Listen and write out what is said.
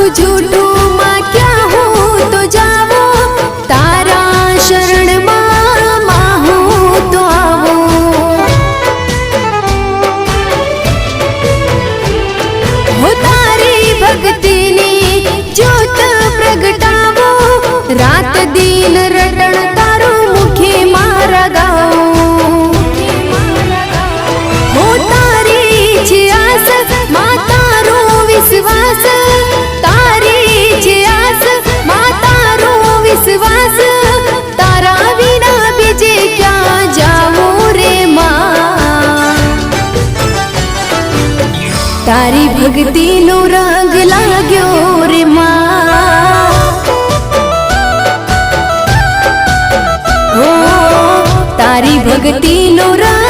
झूठू माँ क्या हूँ तो जावो, तारा शरण माँ हूँ तो आवो। हो तारी भक्ति नी ज्योत प्रगटावो, रात दिन रटण तारो मुखे मारा गाओ। हो तारी छे आस माँ तारो विश्वास, तारी छे आस माँ तारो विश्वास, तारा विना बीजे क्या जावो रे माँ। तारी भक्ति नो रंग लाग्यो रे माँ, हो तारी भक्ति नो रंग